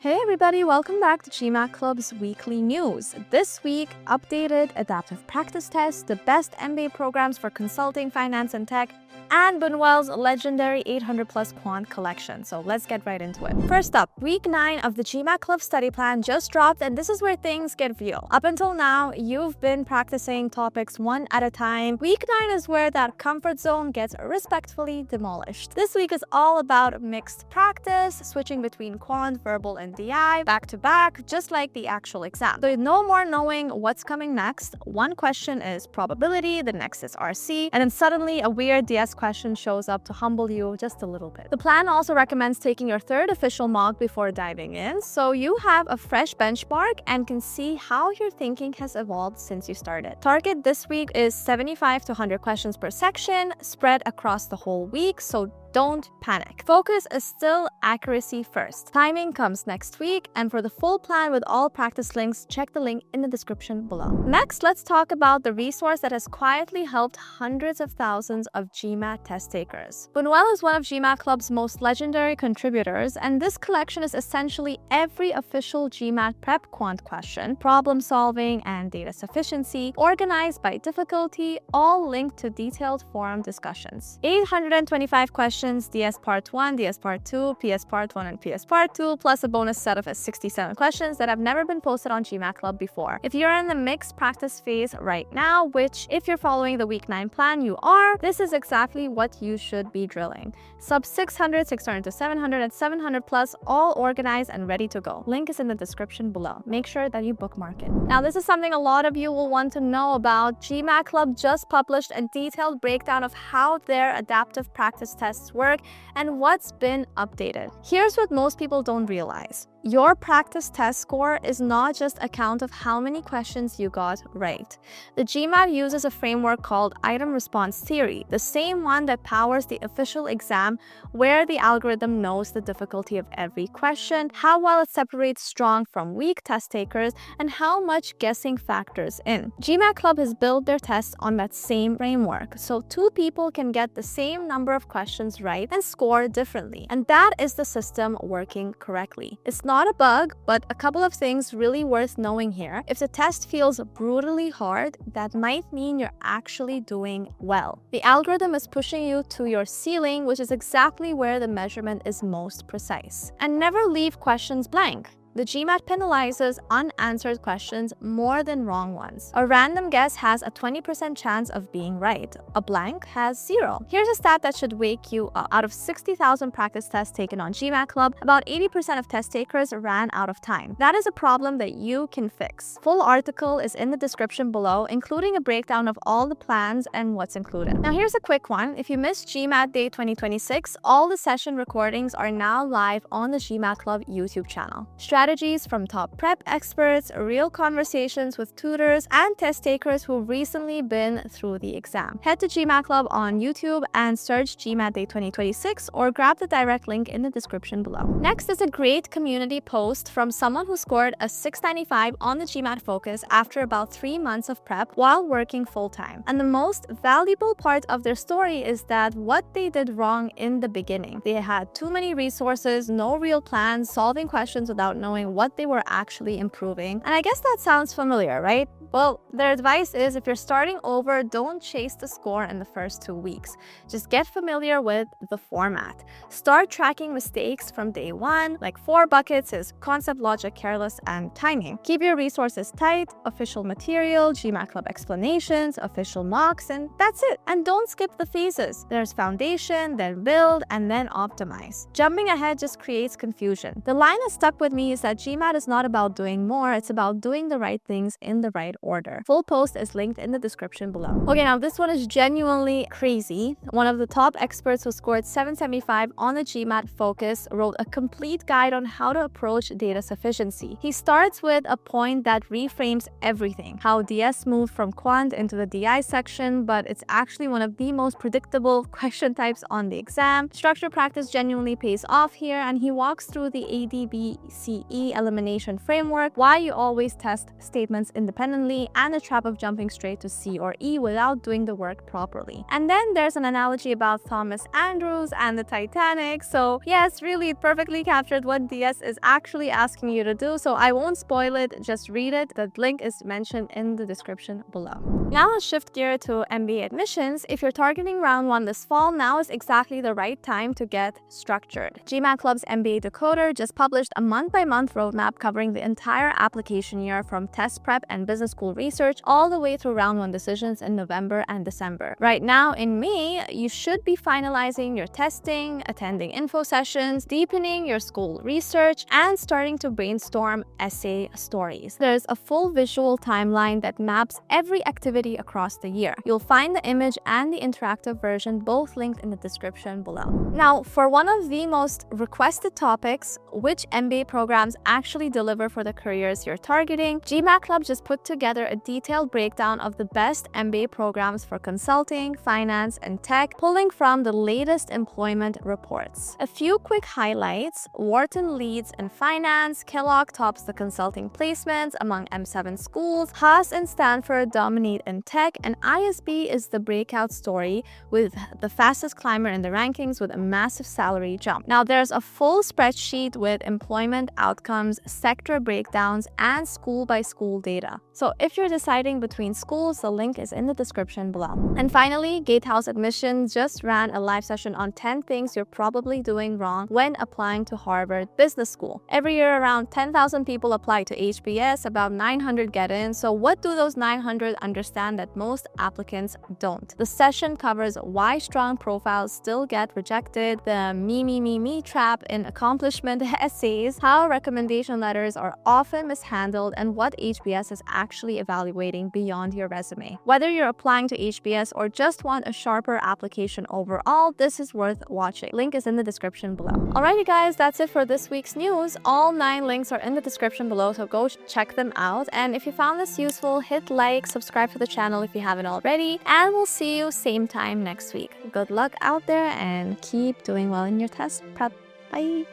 Hey everybody, welcome back to GMAT Club's weekly news. This week, updated adaptive practice tests, the best MBA programs for consulting, finance, and tech, and Bunuel's legendary 800+ Quant collection. So let's get right into it. First up, week 9 of the GMAT Club study plan just dropped, and this is where things get real. Up until now, you've been practicing topics one at a time. Week 9 is where that comfort zone gets respectfully demolished. This week is all about mixed practice, switching between Quant, verbal, and DI, back to back, just like the actual exam. So no more knowing what's coming next. One question is probability, the next is RC, and then suddenly a weird DS question shows up to humble you just a little bit. The plan also recommends taking your third official mock before diving in, so you have a fresh benchmark and can see how your thinking has evolved since you started. Target this week is 75 to 100 questions per section, spread across the whole week, so don't panic. Focus is still accuracy first. Timing comes next week, and for the full plan with all practice links, check the link in the description below. Next, let's talk about the resource that has quietly helped hundreds of thousands of GMAT test takers. Bunuel is one of GMAT Club's most legendary contributors, and this collection is essentially every official GMAT prep quant question, problem solving, and data sufficiency, organized by difficulty, all linked to detailed forum discussions. 825 questions, DS Part 1, DS Part 2, PS Part 1, and PS Part 2, plus a bonus set of 67 questions that have never been posted on GMAT Club before. If you're in the mixed practice phase right now, which if you're following the week 9 plan, you are, this is exactly what you should be drilling. Sub 600, 600 to 700, and 700 plus, all organized and ready to go. Link is in the description below. Make sure that you bookmark it. Now, this is something a lot of you will want to know about. GMAT Club just published a detailed breakdown of how their adaptive practice tests work and what's been updated. Here's what most people don't realize. Your practice test score is not just a count of how many questions you got right. The GMAT uses a framework called item response theory, the same one that powers the official exam, where the algorithm knows the difficulty of every question, how well it separates strong from weak test takers, and how much guessing factors in. GMAT Club has built their tests on that same framework, so two people can get the same number of questions right and score differently. And that is the system working correctly. It's not a bug, but a couple of things really worth knowing here. If the test feels brutally hard, that might mean you're actually doing well. The algorithm is pushing you to your ceiling, which is exactly where the measurement is most precise. And never leave questions blank. The GMAT penalizes unanswered questions more than wrong ones. A random guess has a 20% chance of being right. A blank has 0. Here's a stat that should wake you up. Out of 60,000 practice tests taken on GMAT Club, about 80% of test takers ran out of time. That is a problem that you can fix. Full article is in the description below, including a breakdown of all the plans and what's included. Now here's a quick one. If you missed GMAT Day 2026, all the session recordings are now live on the GMAT Club YouTube channel. Strategies from top prep experts, real conversations with tutors, and test takers who've recently been through the exam. Head to GMAT Club on YouTube and search GMAT Day 2026 or grab the direct link in the description below. Next is a great community post from someone who scored a 695 on the GMAT Focus after about 3 months of prep while working full-time. And the most valuable part of their story is that what they did wrong in the beginning. They had too many resources, no real plans, solving questions without knowing what they were actually improving. And I guess that sounds familiar, right? Well, their advice is if you're starting over, don't chase the score in the first 2 weeks. Just get familiar with the format. Start tracking mistakes from day 1, like 4 buckets is concept, logic, careless, and timing. Keep your resources tight, official material, GMAT Club explanations, official mocks, and that's it. And don't skip the phases. There's foundation, then build, and then optimize. Jumping ahead just creates confusion. The line that stuck with me is that GMAT is not about doing more, it's about doing the right things in the right order. Full post is linked in the description below. Okay, now this one is genuinely crazy. One of the top experts who scored 775 on the GMAT Focus wrote a complete guide on how to approach data sufficiency. He starts with a point that reframes everything, how DS moved from Quant into the DI section, but it's actually one of the most predictable question types on the exam. Structure practice genuinely pays off here, and he walks through the ADBCE elimination framework, why you always test statements independently, suddenly and the trap of jumping straight to C or E without doing the work properly. And then there's an analogy about Thomas Andrews and the Titanic. So yes, really it perfectly captured what DS is actually asking you to do. So I won't spoil it, just read it. The link is mentioned in the description below. Now let's shift gear to MBA admissions. If you're targeting round 1 this fall, now is exactly the right time to get structured. GMAT Club's MBA Decoder just published a month-by-month roadmap covering the entire application year from test prep and business school research all the way through round 1 decisions in November and December. Right now in May, you should be finalizing your testing, attending info sessions, deepening your school research, and starting to brainstorm essay stories. There's a full visual timeline that maps every activity across the year. You'll find the image and the interactive version both linked in the description below. Now, for one of the most requested topics, which MBA programs actually deliver for the careers you're targeting, GMAT Club just put together a detailed breakdown of the best MBA programs for consulting, finance, and tech, pulling from the latest employment reports. A few quick highlights: Wharton leads in finance, Kellogg tops the consulting placements among M7 schools, Haas and Stanford dominate in tech, and ISB is the breakout story with the fastest climber in the rankings with a massive salary jump. Now, there's a full spreadsheet with employment outcomes, sector breakdowns, and school-by-school data. So if you're deciding between schools, the link is in the description below. And finally, Gatehouse Admissions just ran a live session on 10 things you're probably doing wrong when applying to Harvard Business School. Every year, around 10,000 people apply to HBS, about 900 get in. So what do those 900 understand that most applicants don't? The session covers why strong profiles still get rejected, the me trap in accomplishment essays, how recommendation letters are often mishandled, and what HBS is actually evaluating beyond your resume. Whether you're applying to HBS or just want a sharper application overall, this is worth watching. Link is in the description below. Alrighty guys, that's it for this week's news. All 9 links are in the description below, so go check them out. And if you found this useful, hit like, subscribe to the channel if you haven't already, and we'll see you same time next week. Good luck out there and keep doing well in your test prep. Bye!